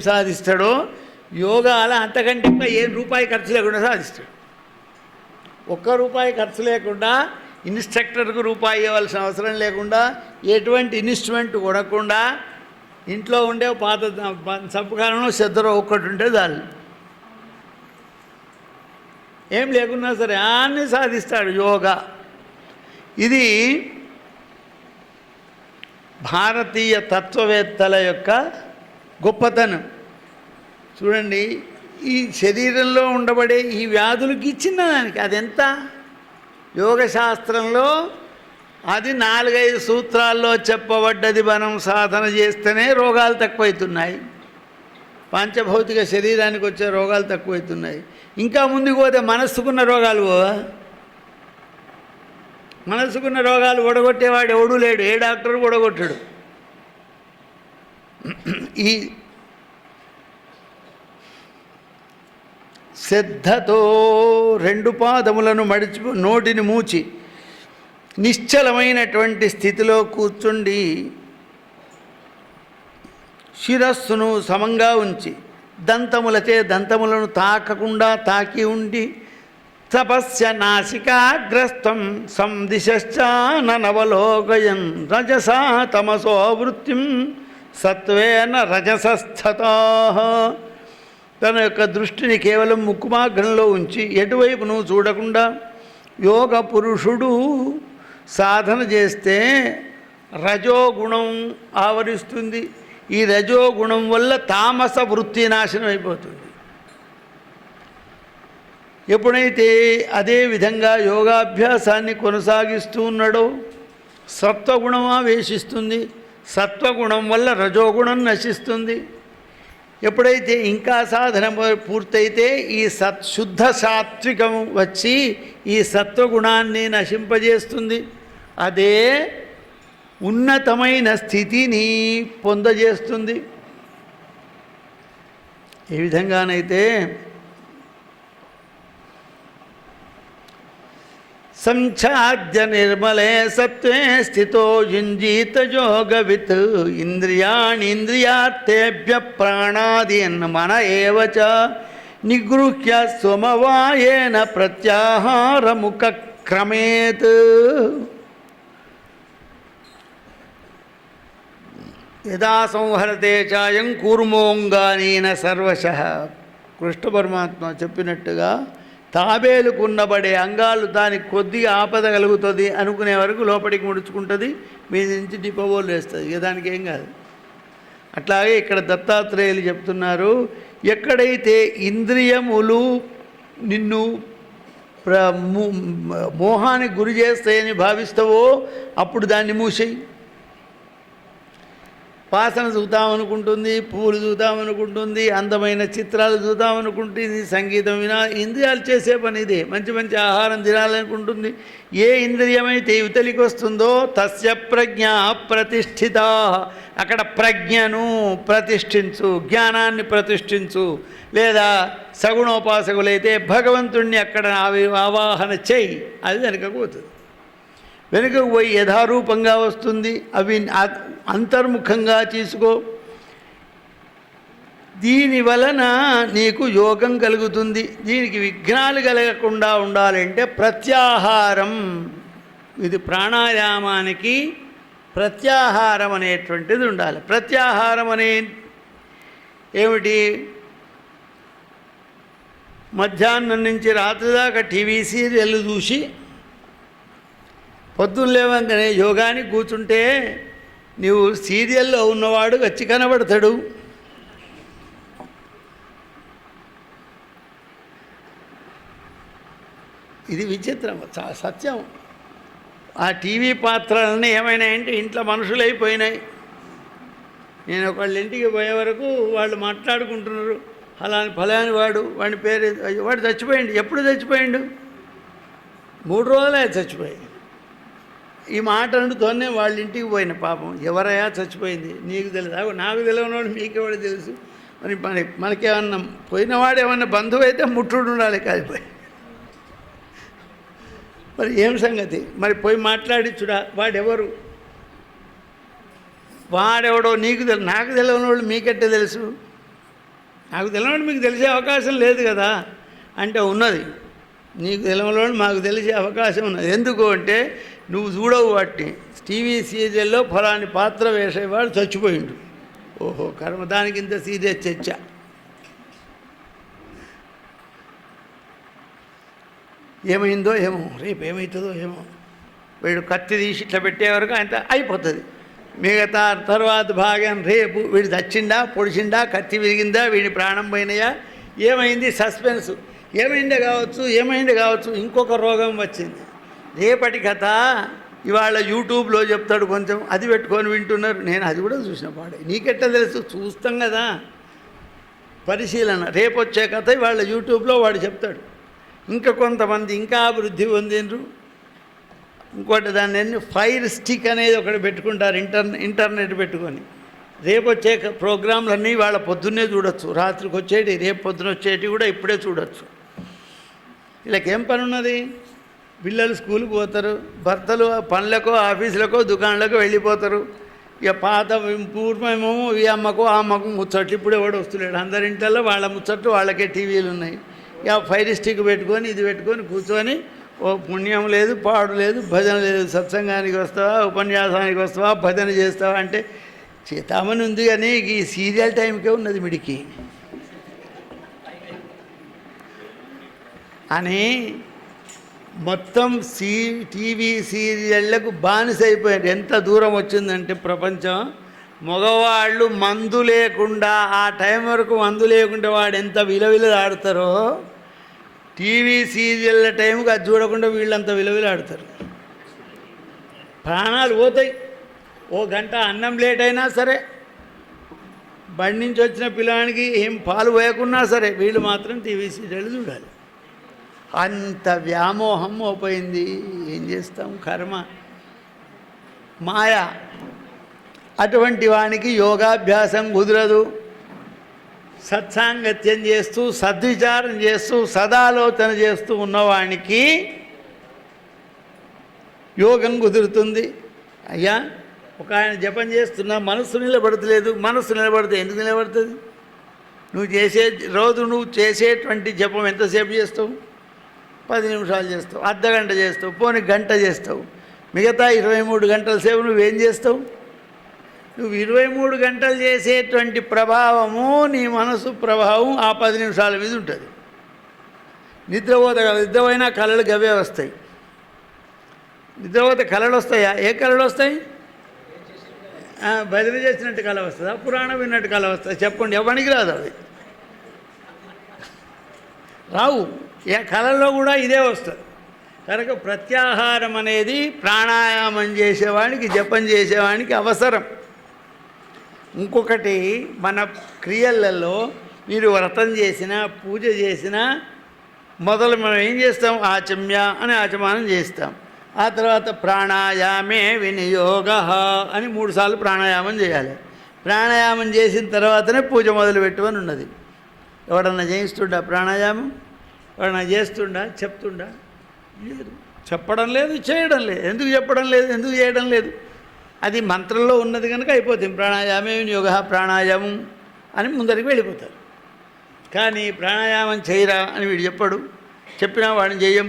సాధిస్తాడో యోగాల అంతకంటే ఇంకా ఏ రూపాయి ఖర్చు లేకుండా సాధిస్తాడు. ₹1 ఖర్చు లేకుండా, ఇన్స్ట్రక్టర్కు రూపాయి ఇవ్వాల్సిన అవసరం లేకుండా, ఎటువంటి ఇన్స్ట్రుమెంట్ కొనకుండా, ఇంట్లో ఉండే పాత సంపకాలంలో శ్రద్ధలో ఒక్కటి ఉంటే చాలు, ఏం లేకున్నా సరే అన్నీ సాధిస్తాడు యోగా. ఇది భారతీయ తత్వవేత్తల యొక్క గొప్పతనం. చూడండి, ఈ శరీరంలో ఉండబడే ఈ వ్యాధులకి ఇచ్చిన దానికి అదెంత యోగశాస్త్రంలో అది 4-5 సూత్రాల్లో చెప్పబడ్డది. మనం సాధన చేస్తేనే రోగాలు తక్కువవుతున్నాయి, పంచభౌతిక శరీరానికి వచ్చే రోగాలు తక్కువవుతున్నాయి. ఇంకా ముందుకు పోతే మనస్సుకున్న రోగాలు పోవా? మనసుకున్న రోగాలు ఓడగొట్టేవాడు ఎవడూ లేడు, ఏ డాక్టర్ ఓడగొట్టాడు. ఈ శ్రద్ధతో 2 పాదములను నోటిని మూచి నిశ్చలమైనటువంటి స్థితిలో కూర్చుండి శిరస్సును సమంగా ఉంచి దంతములచే దంతములను తాకకుండా తాకి ఉండి తపస్య నాసికాగ్రస్తం సందిశ్చానవలోకయన్ రజసా తమసో వృత్తిం సత్వేన రజసస్థతా. తన యొక్క దృష్టిని కేవలం ముక్కుమాగ్రంలో ఉంచి ఎటువైపును చూడకుండా యోగ పురుషుడు సాధన చేస్తే రజోగుణం ఆవరిస్తుంది. ఈ రజోగుణం వల్ల తామస వృత్తి నాశనం అయిపోతుంది. ఎప్పుడైతే అదే విధంగా యోగాభ్యాసాన్ని కొనసాగిస్తూ ఉన్నాడో సత్వగుణం ఆవేశిస్తుంది. సత్వగుణం వల్ల రజోగుణం నశిస్తుంది. ఎప్పుడైతే ఇంకా సాధన పూర్తయితే ఈ శుద్ధ సాత్వికం వచ్చి ఈ సత్వగుణాన్ని నశింపజేస్తుంది. అదే ఉన్నతమైన స్థితిని పొందజేస్తుంది. ఏ విధంగానైతే సంఛాద్య నిర్మలే సత్వే స్థితో యుంజీత యోగవిత్ ఇంద్రియాణీంద్రియార్థేభ్య ప్రాణాదీన్ మన ఏవ చ నిగృహ్య సమవాయేన ప్రత్యాహారముఖ క్రమేత్. యదా సంహరతే చాయం కూర్మోంగానీన సర్వశః. కృష్ణ పరమాత్మ చెప్పినట్టుగా తాబేలుకున్నబడే అంగాలు దానికి కొద్దిగా ఆపద కలుగుతుంది అనుకునే వరకు లోపలికి ముడుచుకుంటుంది, మీద నుంచి డిపోబోలు వేస్తుంది, ఇక దానికి ఏం కాదు. అట్లాగే ఇక్కడ దత్తాత్రేయులు చెప్తున్నారు, ఎక్కడైతే ఇంద్రియములు నిన్ను మోహానికి గురి చేస్తాయని భావిస్తావో అప్పుడు దాన్ని మూసేయి. వాసన చూద్దామనుకుంటుంది, పువ్వులు చూద్దామనుకుంటుంది, అందమైన చిత్రాలు చూద్దామనుకుంటుంది, సంగీతం వినా ఇంద్రియాలు చేసే పని ఇదే. మంచి మంచి ఆహారం తినాలనుకుంటుంది. ఏ ఇంద్రియమైతే యువతలికి వస్తుందో తస్య ప్రజ్ఞ ప్రతిష్ఠిత. అక్కడ ప్రజ్ఞను ప్రతిష్ఠించు, జ్ఞానాన్ని ప్రతిష్ఠించు. లేదా సగుణోపాసకులైతే భగవంతుణ్ణి అక్కడ ఆవాహన చేయి, అది వెనుకకు పోతుంది. వెనుకకు పోయి యథారూపంగా వస్తుంది. అవి అంతర్ముఖంగా తీసుకో. దీని వలన నీకు యోగం కలుగుతుంది. దీనికి విఘ్నాలు కలగకుండా ఉండాలంటే ప్రత్యాహారం, ఇది ప్రాణాయామానికి ప్రత్యాహారం అనేటువంటిది ఉండాలి. ప్రత్యాహారం అనే ఏమిటి? మధ్యాహ్నం నుంచి రాత్రి దాకా టీవీ సీరియల్ చూసి పొద్దున్న లేవంగానే యోగానికి కూర్చుంటే నీవు సీరియల్లో ఉన్నవాడు వచ్చి కనబడతాడు. ఇది విచిత్రం, సత్యం. ఆ టీవీ పాత్రలన్నీ ఏమైనాయంటే ఇంట్లో మనుషులు అయిపోయినాయి. నేను ఒకళ్ళ ఇంటికి పోయే వరకు వాళ్ళు మాట్లాడుకుంటున్నారు, ఫలాని వాడి పేరు, వాడు చచ్చిపోయిండు. ఎప్పుడు చచ్చిపోయిండు? 3 రోజులే చచ్చిపోయింది. ఈ మాట అంటుతోనే వాళ్ళ ఇంటికి పోయిన పాపం. ఎవరయ్యా చచ్చిపోయింది? నీకు తెలుసు, నాకు తెలియనివాడు మీకెవడు తెలుసు? మరి మనకేమన్నా పోయినవాడు ఏమన్నా బంధువు అయితే ముట్టుడు ఉండాలి కాలిపోయి. మరి ఏం సంగతి? మరి పోయి మాట్లాడిచ్చుడా? వాడెవరు? వాడెవడో నీకు తెలుసు, నాకు తెలియని వాళ్ళు మీకెట్టే తెలుసు? నాకు తెలియని మీకు తెలిసే అవకాశం లేదు కదా అంటే ఉన్నది. నీకు తెలియని మాకు తెలిసే అవకాశం ఉన్నది. ఎందుకు అంటే నువ్వు చూడవు వాటిని. టీవీ సీరియల్లో ఫలాని పాత్ర వేసేవాడు చచ్చిపోయిండు. ఓహో కర్మ, దానికి ఇంత సీరియస్ చర్చ. ఏమైందో ఏమో, రేపు ఏమవుతుందో ఏమో. వీడు కత్తి తీసి ఇట్లా పెట్టే వరకు ఆయన అయిపోతుంది. మిగతా తర్వాత భాగం రేపు వీడు చచ్చిండా, పొడిచిండా, కత్తి విరిగిందా, వీడి ప్రాణం పోయినాయా, ఏమైంది, సస్పెన్స్. ఏమైంది కావచ్చు, ఇంకొక రోగం వచ్చింది. రేపటి కథ ఇవాళ యూట్యూబ్లో చెప్తాడు, కొంచెం అది పెట్టుకొని వింటున్నారు. నేను అది కూడా చూసిన పాడే. నీకెట్టా తెలుసు? చూస్తాం కదా, పరిశీలన. రేపు వచ్చే కథ ఇవాళ యూట్యూబ్లో వాడు చెప్తాడు. ఇంకా కొంతమంది ఇంకా అభివృద్ధి పొందిండ్రు. ఇంకోటి దాన్ని ఫైర్ స్టిక్ అనేది ఒకటి పెట్టుకుంటారు, ఇంటర్నెట్ పెట్టుకొని. రేపు వచ్చే ప్రోగ్రాంలన్నీ వాళ్ళ పొద్దున్నే చూడొచ్చు, రాత్రికి వచ్చేటి, రేపు పొద్దున వచ్చేటి కూడా ఇప్పుడే చూడొచ్చు. వీళ్ళకేం పని ఉన్నది? పిల్లలు స్కూల్కి పోతారు, భర్తలు పనులకో ఆఫీసులకో దుకాణాలకు వెళ్ళిపోతారు. ఇక పాత పూర్వమేమో ఈ అమ్మకు ఆ అమ్మకు ముచ్చట్లు. ఇప్పుడు ఎవడు వస్తున్నాడు, అందరింటిలో వాళ్ళ ముచ్చట్లు వాళ్ళకే టీవీలు ఉన్నాయి. ఇక ఫైర్ స్టిక్ పెట్టుకొని ఇది పెట్టుకొని కూర్చొని, ఓ పుణ్యం లేదు, పాడు లేదు, భజన లేదు. సత్సంగానికి వస్తావా, ఉపన్యాసానికి వస్తావా, భజన చేస్తావా అంటే చేతామని ఉంది. కానీ ఈ సీరియల్ టైంకే ఉన్నది మిడికి అని మొత్తం టీవీ సీరియళ్లకు బానిసైపోయారు. ఎంత దూరం వచ్చిందంటే ప్రపంచం, మగవాళ్ళు మందు లేకుండా, ఆ టైం వరకు మందు లేకుండా వాడు ఎంత విలవిలాడతారో, టీవీ సీరియళ్ళ టైంకి అది చూడకుండా వీళ్ళంత విలవిలాడతారు. ప్రాణాలు పోతాయి. ఓ గంట అన్నం లేట్ అయినా సరే, బండి నుంచి వచ్చిన పిల్లానికి ఏం పాలు పోయకున్నా సరే, వీళ్ళు మాత్రం టీవీ సీరియల్ చూడాలి. అంత వ్యామోహం అయిపోయింది. ఏం చేస్తాం, కర్మ, మాయ. అటువంటి వానికి యోగాభ్యాసం కుదరదు. సత్సాంగత్యం చేస్తూ, సద్విచారం చేస్తూ, సదాలోచన చేస్తూ ఉన్నవానికి యోగం కుదురుతుంది. అయ్యా, ఒక ఆయన జపం చేస్తున్నా, మనస్సు నిలబడతలేదు. మనస్సు నిలబడితే ఎందుకు నిలబడుతుంది? నువ్వు చేసేటువంటి జపం ఎంతసేపు చేస్తావు? 10 నిమిషాలు చేస్తావు, అర్ధగంట చేస్తావు, పోనీ గంట చేస్తావు. మిగతా 23 గంటల సేపు నువ్వేం చేస్తావు? నువ్వు 23 గంటలు చేసేటువంటి ప్రభావము, నీ మనసు ప్రభావం ఆ 10 నిమిషాల మీద ఉంటుంది. నిద్రపోయినా కళలు గవే వస్తాయి. నిద్రపోతే కళలు వస్తాయా? ఏ కళలు వస్తాయి? భజన చేసినట్టు కళ వస్తుందా? పురాణం విన్నట్టు కళ వస్తుందా? చెప్పండి, ఎవరికి రాదు. అవి రావు. ఏ కళల్లో కూడా ఇదే వస్తుంది. కనుక ప్రత్యాహారం అనేది ప్రాణాయామం చేసేవాడికి, జపం చేసేవాడికి అవసరం. ఇంకొకటి, మన క్రియలలో మీరు వ్రతం చేసినా, పూజ చేసినా మొదలు మనం ఏం చేస్తాం? ఆచమ్య అని ఆచమానం చేస్తాం. ఆ తర్వాత ప్రాణాయామే వినియోగ అని 3 సార్లు ప్రాణాయామం చేయాలి. ప్రాణాయామం చేసిన తర్వాతనే పూజ మొదలుపెట్టుకొని ఉన్నది. ఎవడన్నా చేయిస్తుండా ప్రాణాయామం? ఎవడన్నా చేస్తుండా? చెప్తుండా? లేదు. చెప్పడం లేదు, చేయడం లేదు. ఎందుకు చెప్పడం లేదు, ఎందుకు చేయడం లేదు? అది మంత్రంలో ఉన్నది కనుక అయిపోతుంది. ప్రాణాయామే వినియోగ, ప్రాణాయామం అని ముందరికి వెళ్ళిపోతారు. కానీ ప్రాణాయామం చేయరా అని వీడు చెప్పడు. చెప్పినా వాడిని చేయం.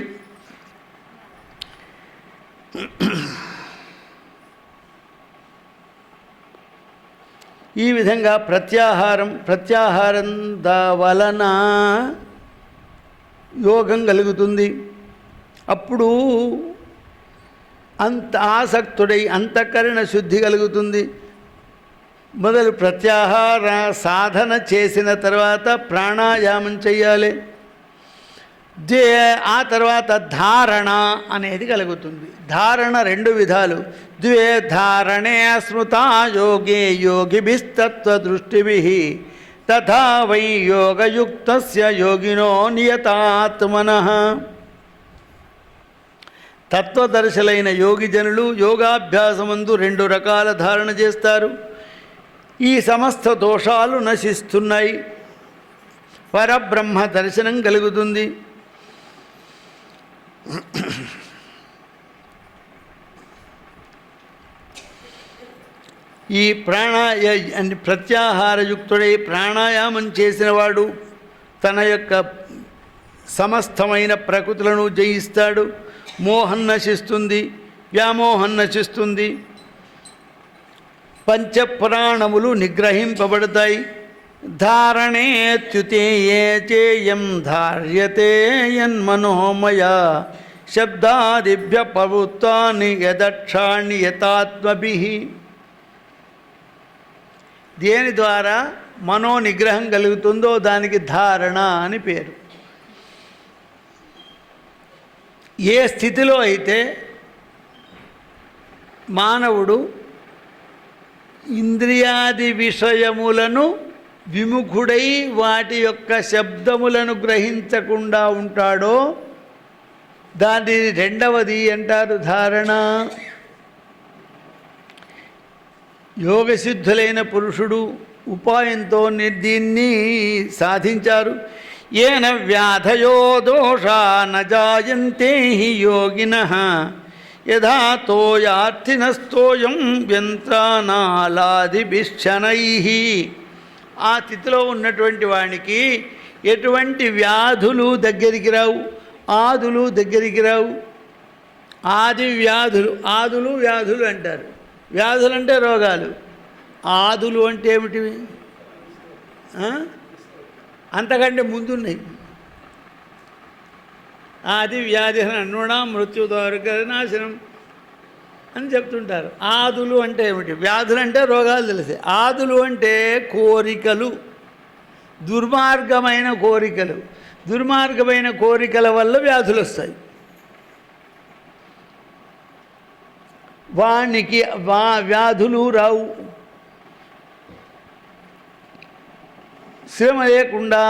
ఈ విధంగా ప్రత్యాహారం వలన యోగం కలుగుతుంది. అప్పుడు అంత ఆసక్తుడై అంతఃకరణ శుద్ధి కలుగుతుంది. మొదలు ప్రత్యాహార సాధన చేసిన తర్వాత ప్రాణాయామం చేయాలి. ఆ తర్వాత ధారణ అనేది కలుగుతుంది. ధారణ 2 విధాలు. ద్వే ధారణే స్మృతా యోగే యోగిభిస్తత్వ దృష్టిభిః తథా వై యోగయుక్తస్య యోగినో నియతాత్మనః. తత్వదర్శులైన యోగి జనులు యోగాభ్యాసమందు 2 రకాల ధారణ చేస్తారు. ఈ సమస్త దోషాలు నశిస్తున్నాయి. పరబ్రహ్మ దర్శనం కలుగుతుంది. ఈ ప్రత్యాహారయుక్తుడై ప్రాణాయామం చేసినవాడు తన యొక్క సమస్తమైన ప్రకృతులను జయిస్తాడు. మోహం నశిస్తుంది, వ్యామోహం నశిస్తుంది, పంచప్రాణములు నిగ్రహింపబడతాయి. ధారణేత్యుతేయే చేయం ధార్యతే యన్మనోమయ శబ్దాదిభ్య పవిత్రాన్ని యదక్షాణి యతాత్మభిః. దేని ద్వారా మనో నిగ్రహం కలుగుతుందో దానికి ధారణ అని పేరు. ఏ స్థితిలో అయితే మానవుడు ఇంద్రియాది విషయములను విముఖుడై వాటి యొక్క శబ్దములను గ్రహించకుండా ఉంటాడో దాని రెండవది అంటారు ధారణ. యోగసిద్ధులైన పురుషుడు ఉపాయంతో దీన్ని సాధించారు. ఏన వ్యాధయో దోషా న జాయంతే హి యోగినః యథా తోయార్థినస్తోయం యంత్రానాలాదిభిశ్చనైః. ఆ స్థితిలో ఉన్నటువంటి వానికి ఎటువంటి వ్యాధులు దగ్గరికి రావు, ఆదులు దగ్గరికి రావు. ఆది వ్యాధులు, ఆదులు వ్యాధులు అంటారు. వ్యాధులు అంటే రోగాలు, ఆదులు అంటే ఏమిటివి? అంతకంటే ముందున్నాయి. ఆది వ్యాధి నృణా మృత్యుదారుకనాశనం అని చెప్తుంటారు. ఆదులు అంటే ఏమిటి? వ్యాధులు అంటే రోగాలు తెలిసే. ఆదులు అంటే కోరికలు, దుర్మార్గమైన కోరికలు. దుర్మార్గమైన కోరికల వల్ల వ్యాధులు వస్తాయి. వానికి వ్యాధులు రావు. శ్రమ లేకుండా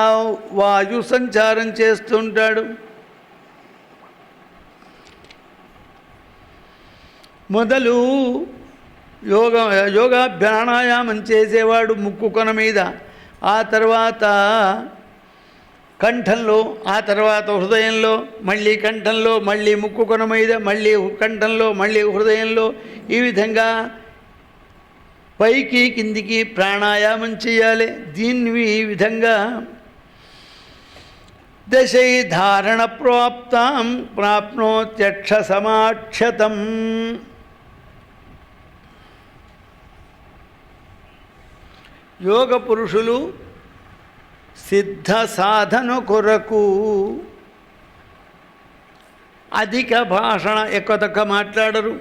వాయు సంచారం చేస్తుంటాడు. మొదలు యోగాభ్యానాయామం చేసేవాడు ముక్కు కొన మీద, ఆ తర్వాత కంఠంలో, ఆ తర్వాత హృదయంలో, మళ్ళీ కంఠంలో, మళ్ళీ ముక్కు కొన మీద, మళ్ళీ కంఠంలో, మళ్ళీ హృదయంలో, ఈ విధంగా పైకి కిందికి ప్రాణాయామం చేయాలి. దీన్ని ఈ విధంగా దశై ధారణ ప్రాప్తాం ప్రాప్నోత్యక్ష సమాక్షతం. యోగ పురుషులు సిద్ధ సాధన కొరకు అధిక భాషణ ఎక్కువ తక్కువ మాట్లాడరు,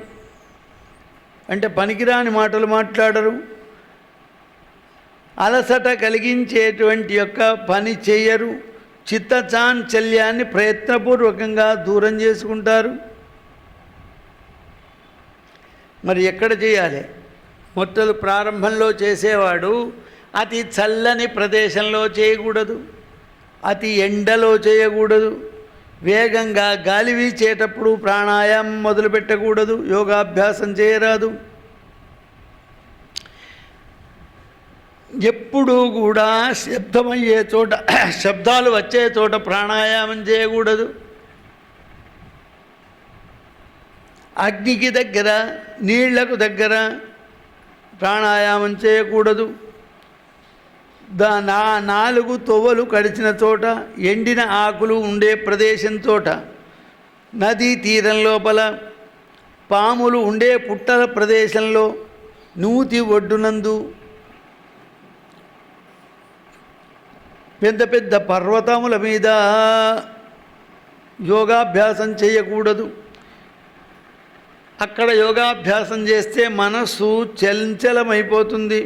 అంటే పనికిరాని మాటలు మాట్లాడరు. అలసట కలిగించేటువంటి యొక్క పని చేయరు. చిత్తచాంచల్యాన్ని ప్రయత్నపూర్వకంగా దూరం చేసుకుంటారు. మరి ఎక్కడ చేయాలి? మొట్టలు ప్రారంభంలో చేసేవాడు అతి చల్లని ప్రదేశంలో చేయకూడదు, అతి ఎండలో చేయకూడదు, వేగంగా గాలి వీచేటప్పుడు ప్రాణాయామం మొదలుపెట్టకూడదు, యోగాభ్యాసం చేయరాదు. ఎప్పుడూ కూడా శబ్దమయ్యే చోట, శబ్దాలు వచ్చే చోట ప్రాణాయామం చేయకూడదు. అగ్నికి దగ్గర, నీళ్లకు దగ్గర ప్రాణాయామం చేయకూడదు. నాలుగు తొవ్వలు కడిచిన చోట, ఎండిన ఆకులు ఉండే ప్రదేశం చోట, నదీ తీరం లోపల, పాములు ఉండే పుట్టల ప్రదేశంలో, నూతి ఒడ్డునందు, పెద్ద పెద్ద పర్వతముల మీద యోగాభ్యాసం చేయకూడదు. అక్కడ యోగాభ్యాసం చేస్తే మనస్సు చంచలమైపోతుంది.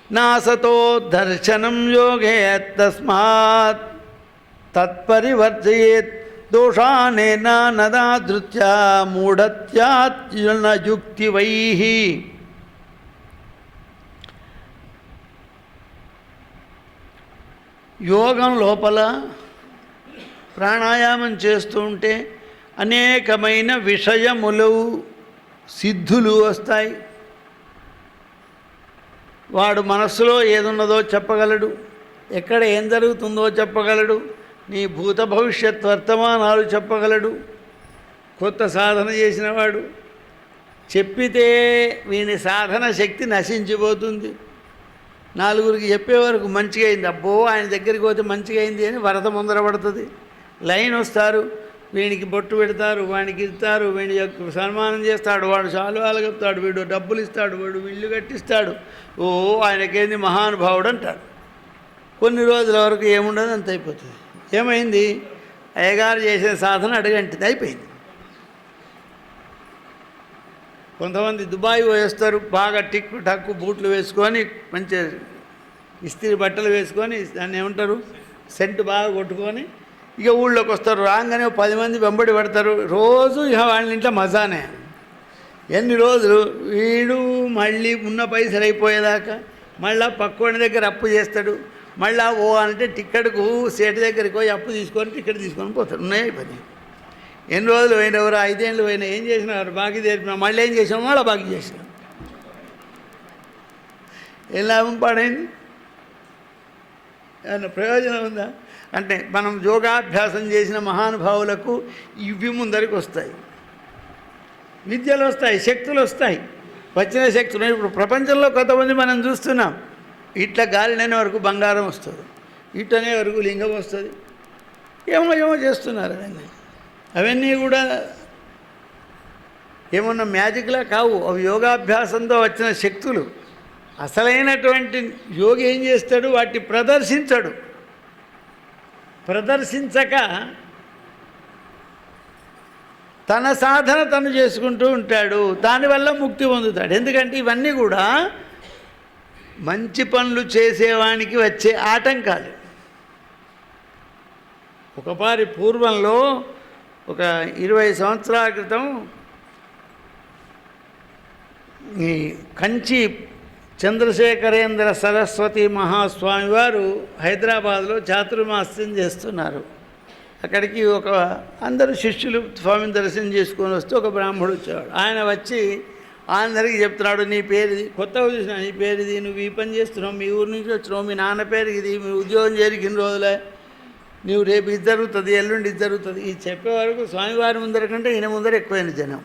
నాసతో దర్శనం యోగే తస్మాత్ తత్పరివర్జయేత్ దోషానేన నదాదృత్యా మూఢత్యాత్యున యుక్తివైః. యోగం లోపల ప్రాణాయామం చేస్తూ ఉంటే అనేకమైన విషయములు, సిద్ధులు వస్తాయి. వాడు మనస్సులో ఏదున్నదో చెప్పగలడు, ఎక్కడ ఏం జరుగుతుందో చెప్పగలడు, నీ భూత భవిష్యత్ వర్తమానాలు చెప్పగలడు. కొత్త సాధన చేసినవాడు చెప్పితే వీని సాధన శక్తి నశించిపోతుంది. నలుగురికి చెప్పే వరకు మంచిగా అయింది, అబ్బో ఆయన దగ్గరికి పోతే మంచిగా అయింది అని వరద ముందర పడుతుంది. లైన్ వస్తారు, వీనికి బొట్టు పెడతారు, వానికి ఇస్తారు, వీడి యొక్క సన్మానం చేస్తాడు, వాడు శాలువాలు కప్తాడు, వీడు డబ్బులు ఇస్తాడు, వీడు ఇల్లు కట్టిస్తాడు, ఓ ఆయనకేంది మహానుభావుడు అంటాడు. కొన్ని రోజుల వరకు ఏముండదు, అంత అయిపోతుంది. ఏమైంది? అయ్యగారు చేసిన సాధన అడగంటిది, అయిపోయింది. కొంతమంది దుబాయ్ పోయేస్తారు, బాగా టిక్కు టక్కు బూట్లు వేసుకొని మంచి ఇస్త్రీ బట్టలు వేసుకొని, దాన్ని ఏమంటారు, సెంటు బాగా కొట్టుకొని ఇక ఊళ్ళోకి వస్తారు. రాగానే 10 మంది వెంబడి పడతారు. రోజు ఇక వాళ్ళ ఇంట్లో మజానే. ఎన్ని రోజులు వీడు మళ్ళీ ఉన్న పైసలు అయిపోయేదాకా మళ్ళీ పక్కోడి దగ్గర అప్పు చేస్తాడు. మళ్ళీ ఓ అంటే టిక్కెట్కు సేటు దగ్గరికి పోయి అప్పు తీసుకొని టిక్కెట్ తీసుకొని పోతాడు. ఉన్నాయి పని. ఎన్ని రోజులు పోయిన ఎవరు 5 ఏళ్ళు పోయినా ఏం చేసినారు? బాకీ తెరిపినా. మళ్ళీ ఏం చేసినాం? మళ్ళీ బాకీ చేసినాం. ఏం లాభం పాడైంది? ఏమన్నా ప్రయోజనం ఉందా? అంటే మనం యోగాభ్యాసం చేసిన మహానుభావులకు ఇవి ముందరికి వస్తాయి, విద్యలు వస్తాయి, శక్తులు వస్తాయి. వచ్చిన శక్తులు ఇప్పుడు ప్రపంచంలో కొంతమంది మనం చూస్తున్నాం. ఇట్లా గాలిననే వరకు బంగారం వస్తుంది, ఇటనే వరకు లింగం వస్తుంది, ఏమో చేస్తున్నారు. అవన్నీ కూడా ఏమన్నా మ్యాజిక్లా కావు, అవి యోగాభ్యాసంతో వచ్చిన శక్తులు. అసలైనటువంటి యోగి ఏం చేస్తాడు? వాటిని ప్రదర్శించడు. ప్రదర్శించక తన సాధన తను చేసుకుంటూ ఉంటాడు. దానివల్ల ముక్తి పొందుతాడు. ఎందుకంటే ఇవన్నీ కూడా మంచి పనులు చేసేవానికి వచ్చే ఆటంకాలు. ఒకపారి పూర్వంలో ఒక 20 సంవత్సరాల క్రితం ఈ కంచి చంద్రశేఖరేంద్ర సరస్వతి మహాస్వామి వారు హైదరాబాద్లో చాతుర్మాస్యం చేస్తున్నారు. అక్కడికి అందరూ శిష్యులు స్వామిని దర్శనం చేసుకొని వస్తే ఒక బ్రాహ్మడు వచ్చేవాడు. ఆయన వచ్చి అందరికీ చెప్తున్నాడు, నీ పేరు ఇది, కొత్తగా చూసిన నీ పేరు ఇది, నువ్వు ఈ పని చేస్తున్నావు, మీ ఊరి నుంచి వచ్చినావు, మీ నాన్న పేరు ఇది, మీ ఉద్యోగం జరిగిన రోజులే, నువ్వు రేపు ఇది జరుగుతుంది, ఎల్లుండి ఇది జరుగుతుంది. ఇది చెప్పే వరకు స్వామివారి ముందర కంటే ఈయన ముందర ఎక్కువైన జనం.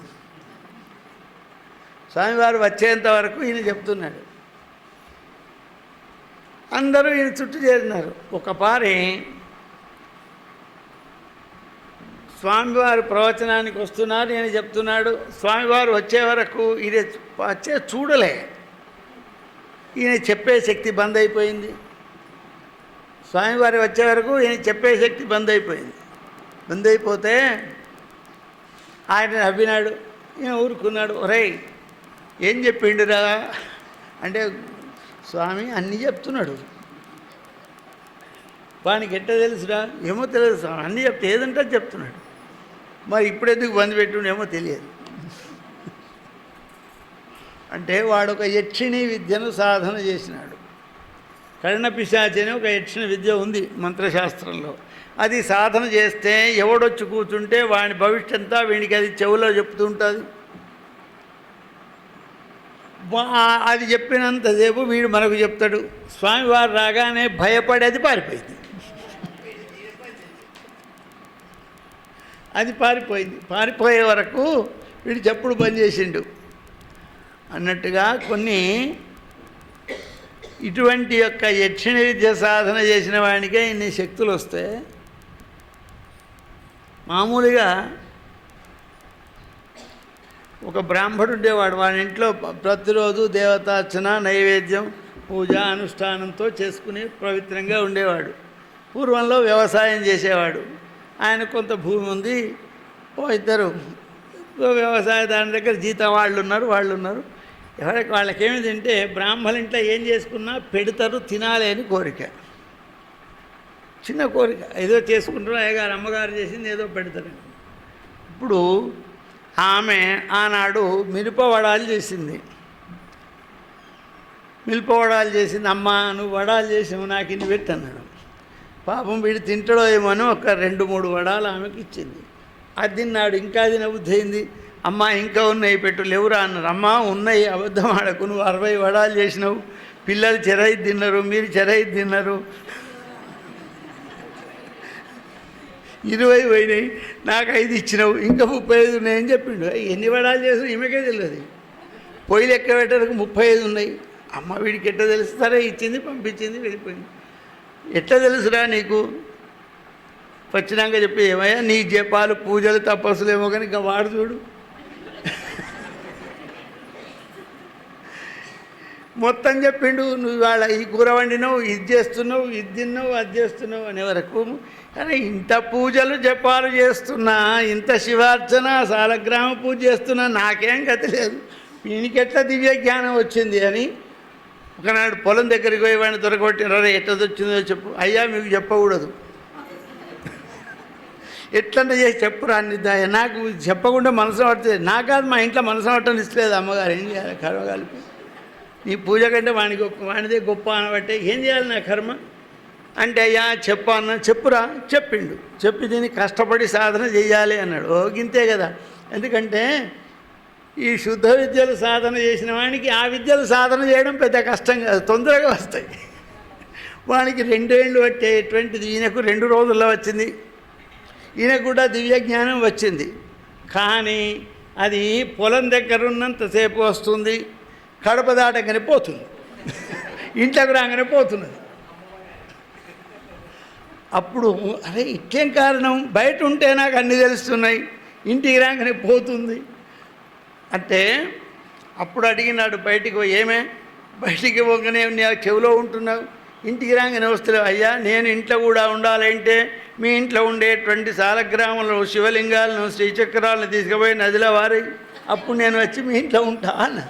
స్వామివారు వచ్చేంత వరకు ఈయన చెప్తున్నాడు. అందరూ ఈయన చుట్టూ చేరినారు. ఒకపారి స్వామివారు ప్రవచనానికి వస్తున్నారు, ఈయన చెప్తున్నాడు. స్వామివారు వచ్చే వరకు ఈయన చూడలే. ఈయన చెప్పే శక్తి బంద్ అయిపోయింది. స్వామివారి వచ్చే వరకు ఈయన చెప్పే శక్తి బంద్ అయిపోయింది. బంద్ అయిపోతే ఆయన నవ్వినాడు. ఈయన ఊరుకున్నాడు. ఒరేయ్ ఏం చెప్పిండురా అంటే, స్వామి అన్నీ చెప్తున్నాడు. వానికి ఎట్ట తెలుసురా? ఏమో తెలియదు స్వామి, అన్నీ చెప్తే ఏదంటే చెప్తున్నాడు. మరి ఇప్పుడు ఎందుకు బంద్ పెట్టుండేమో తెలియదు. అంటే వాడు ఒక యక్షిణీ విద్యను సాధన చేసినాడు. కర్ణపిశాచి అనే ఒక యక్షిణ విద్య ఉంది మంత్రశాస్త్రంలో. అది సాధన చేస్తే ఎవడొచ్చి కూర్చుంటే వాడి భవిష్యత్ అంతా వీడికి అది చెవులో చెప్తూ ఉంటుంది. అది చెప్పినంతసేపు వీడు మనకు చెప్తాడు. స్వామివారు రాగానే భయపడేది పారిపోయింది. అది పారిపోయింది. పారిపోయే వరకు వీడు చెప్పుడు బంద్ చేసిండు అన్నట్టుగా కొన్ని ఇటువంటి యొక్క యక్షిణ విద్య సాధన చేసిన వాడికే ఇన్ని శక్తులు వస్తాయి. మామూలుగా ఒక బ్రాహ్మడు ఉండేవాడు. వాడి ఇంట్లో ప్రతిరోజు దేవతార్చన, నైవేద్యం, పూజ, అనుష్ఠానంతో చేసుకుని పవిత్రంగా ఉండేవాడు. పూర్వంలో వ్యవసాయం చేసేవాడు. ఆయన కొంత భూమి ఉంది. ఇద్దరు వ్యవసాయదారుని దగ్గర జీతం వాళ్ళు ఉన్నారు. ఎవరికి వాళ్ళకేమి తింటే బ్రాహ్మణుల ఇంట్లో ఏం చేసుకున్నా పెడతారు, తినాలి అని కోరిక. చిన్న కోరిక, ఏదో చేసుకుంటారు. అయ్యగారు అమ్మగారు చేసింది ఏదో పెడతారు. ఇప్పుడు ఆమె ఆనాడు మిరపవడాలు చేసింది. అమ్మ నువ్వు వడాలు చేసావు, నాకు ఇన్ని పెట్టి అన్నాడు. పాపం వీడు తింటాడో ఏమో అని ఒక 2-3 వడాలు ఆమెకి ఇచ్చింది. అది తిన్నాడు. ఇంకా తినబుద్ధి అయింది. అమ్మ ఇంకా ఉన్నాయి పెట్టు. లేవురా అన్నారు. అమ్మ ఉన్నాయి, అబద్ధం ఆడకు, నువ్వు 60 వడాలు చేసినావు, పిల్లలు చెరైదు తిన్నారు, మీరు చెరైదు తిన్నారు, 20 పోయినాయి, నాకు 5 ఇచ్చినావు, ఇంకా 35 ఉన్నాయని చెప్పిండు. ఎన్ని వడాలు చేసినా ఈమెకే తెలియదు. పొయ్యి లెక్క పెట్టడానికి 35 ఉన్నాయి. అమ్మ వీడికి ఎట్లా తెలుస్తారా, ఇచ్చింది పంపించింది వెళ్ళిపోయింది. ఎట్లా తెలుసురా నీకు? వచ్చినాక చెప్పి ఏమయ్యా నీ జపాలు పూజలు తపస్సులు ఏమో కానీ ఇంకా వాడు చూడు మొత్తం చెప్పిండు. నువ్వు వాళ్ళ ఈ కూర వండినావు, ఇది చేస్తున్నావు, ఇది తిన్నావు, అది చేస్తున్నావు అనే వరకు. కానీ ఇంత పూజలు జపాలు చేస్తున్నా, ఇంత శివార్చన సాలగ్రామ పూజ చేస్తున్నా, నాకేం గతి లేదు, వీనికి ఎట్లా దివ్య జ్ఞానం వచ్చింది అని ఒకనాడు పొలం దగ్గరికి పోయి వాడిని దొరకబట్టినారా, ఎట్లా వచ్చిందో చెప్పు. అయ్యా మీకు చెప్పకూడదు, ఎట్లన్నా చేసి చెప్పురా అన్ని. నాకు చెప్పకుండా మనసు పడుతుంది. నాకు కాదు మా ఇంట్లో మనసు పట్టని ఇస్తలేదు అమ్మగారు. ఏం చేయాలి? కర్మ కలిపి నీ పూజ కంటే వానిదే గొప్ప అనబట్టే ఏం చేయాలి నా కర్మ అంటే, అయ్యా చెప్పు అన్న. చెప్పురా. చెప్పిండు. చెప్పి దీన్ని కష్టపడి సాధన చేయాలి అన్నాడు. ఓ గింతే కదా. ఎందుకంటే ఈ శుద్ధ విద్యలు సాధన చేసిన వానికి ఆ విద్యలు సాధన చేయడం పెద్ద కష్టం కాదు, తొందరగా వస్తాయి. వానికి 2 ఏళ్ళు పట్టేటువంటిది ఈయనకు 2 రోజుల్లో వచ్చింది. ఈయనకు కూడా దివ్య జ్ఞానం వచ్చింది. కానీ అది పొలం దగ్గర ఉన్నంతసేపు వస్తుంది, కడప దాటగానే పోతుంది, ఇంట్లోకి రాగానే పోతున్నది. అప్పుడు అరే ఇట్లేం కారణం, బయట ఉంటే నాకు అన్నీ తెలుస్తున్నాయి, ఇంటికి రాగానే పోతుంది అంటే అప్పుడు అడిగినాడు బయటికి పోయి, ఏమే బయటికి పోగానే చెవిలో ఉంటున్నావు, ఇంటికి రాగానే వస్తలేవు. అయ్యా నేను ఇంట్లో కూడా ఉండాలంటే మీ ఇంట్లో ఉండేటువంటి సాలగ్రామంలో శివలింగాలను శ్రీచక్రాలను తీసుకుపోయి నదిలో వారి అప్పుడు నేను వచ్చి మీ ఇంట్లో ఉంటా అన్న.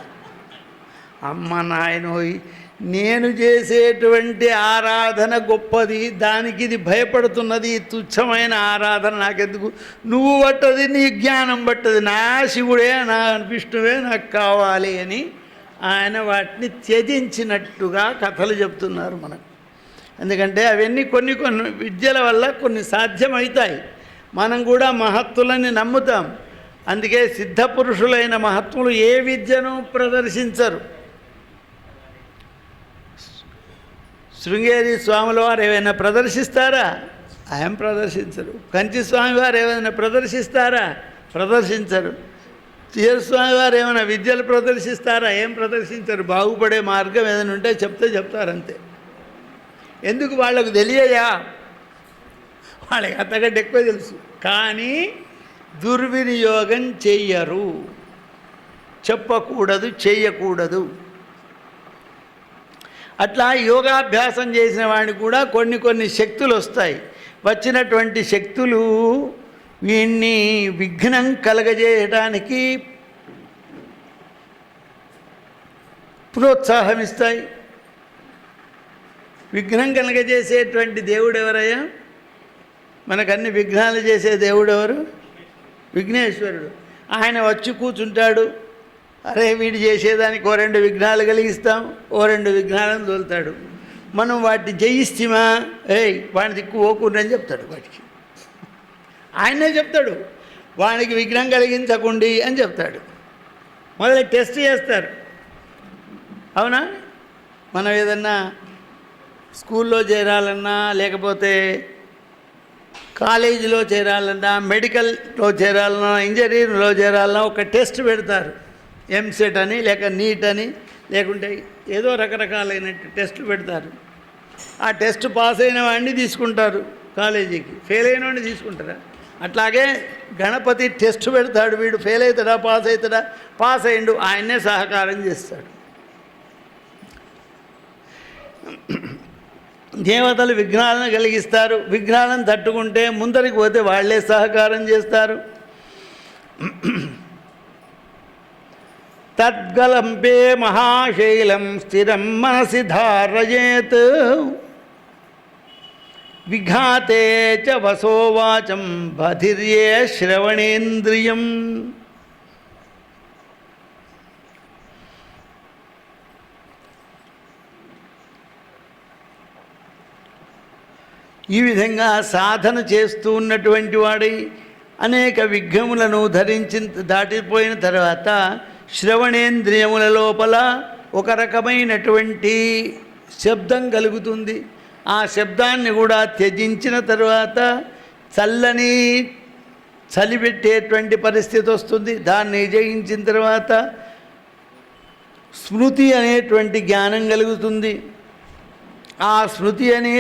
అమ్మ నాయనోయ్, నేను చేసేటువంటి ఆరాధన గొప్పది, దానికి ఇది భయపడుతున్నది, తుచ్చమైన ఆరాధన నాకెందుకు, నువ్వు పట్టది నీ జ్ఞానం పట్టది, నా శివుడే నా విష్ణువే నాకు కావాలి అని ఆయన వాటిని త్యజించినట్టుగా కథలు చెప్తున్నారు మనకు. ఎందుకంటే అవన్నీ కొన్ని విద్యల వల్ల కొన్ని సాధ్యమవుతాయి. మనం కూడా మహత్తులని నమ్ముతాం. అందుకే సిద్ధపురుషులైన మహత్ములు ఏ విద్యను ప్రదర్శించరు. శృంగేరి స్వాముల వారు ఏమైనా ప్రదర్శిస్తారా? ఆయన ప్రదర్శించరు. కంచి స్వామివారు ఏమైనా ప్రదర్శిస్తారా? ప్రదర్శించరు. స్వామి వారు ఏమైనా విద్యలు ప్రదర్శిస్తారా? ఏం ప్రదర్శించరు. బాగుపడే మార్గం ఏదైనా ఉంటే చెప్తారు అంతే. ఎందుకు? వాళ్ళకు తెలియయా? వాళ్ళకి అంతకంటే ఎక్కువ తెలుసు, కానీ దుర్వినియోగం చెయ్యరు. చెప్పకూడదు, చెయ్యకూడదు. అట్లా యోగాభ్యాసం చేసిన వాడికి కూడా కొన్ని శక్తులు వస్తాయి. వచ్చినటువంటి శక్తులు వీణ్ణి విఘ్నం కలగజేయడానికి ప్రోత్సాహమిస్తాయి. విఘ్నం కలగజేసేటువంటి దేవుడు ఎవరయ్యా? మనకన్ని విఘ్నాలు చేసే దేవుడు ఎవరు? విఘ్నేశ్వరుడు. ఆయన వచ్చి కూర్చుంటాడు. అరే వీడు చేసేదానికి 2 విఘ్నాలు కలిగిస్తాం, 2 విఘ్నాలను తోలుతాడు. మనం వాటిని జయిస్తామా? వాడిని దిక్కు ఓకుండని చెప్తాడు. వాటికి ఆయనే చెప్తాడు, వానికి విఘ్నం కలిగించకండి అని చెప్తాడు. మొదలు టెస్ట్ చేస్తారు. అవునా? మనం ఏదన్నా స్కూల్లో చేరాలన్నా, లేకపోతే కాలేజీలో చేరాలన్నా, మెడికల్లో చేరాలన్నా, ఇంజనీరింగ్లో చేరాలన్నా ఒక టెస్ట్ పెడతారు. ఎంసెట్ అని, లేక నీట్ అని, లేకుంటే ఏదో రకరకాలైన టెస్టులు పెడతారు. ఆ టెస్ట్ పాస్ అయిన వాడిని తీసుకుంటారు కాలేజీకి, ఫెయిల్ అయిన వాడిని తీసుకుంటారా? అట్లాగే గణపతి టెస్ట్ పెడతాడు. వీడు ఫెయిల్ అవుతాడా, పాస్ అవుతాడా? పాస్ అయ్యిండు, ఆయన్నే సహకారం చేస్తాడు. దేవతలు విఘ్నాలను కలిగిస్తారు. విఘ్నాలను తట్టుకుంటే ముందరికి పోతే వాళ్ళే సహకారం చేస్తారు. తద్గలంపే మహాశైలం స్థిరం మనసి ధారయేత్ విఘాతే చ వసోవాచం బధిర్యే శ్రవణేంద్రియం. ఈ విధంగా సాధన చేస్తూ ఉన్నటువంటి వాడి అనేక విఘ్నములను దాటిపోయిన తర్వాత శ్రవణేంద్రియముల లోపల ఒక రకమైనటువంటి శబ్దం కలుగుతుంది. ఆ శబ్దాన్ని కూడా త్యజించిన తర్వాత చలిపెట్టేటువంటి పరిస్థితి వస్తుంది. దాన్ని జయించిన తర్వాత స్మృతి అనేటువంటి జ్ఞానం కలుగుతుంది. ఆ స్మృతి అనే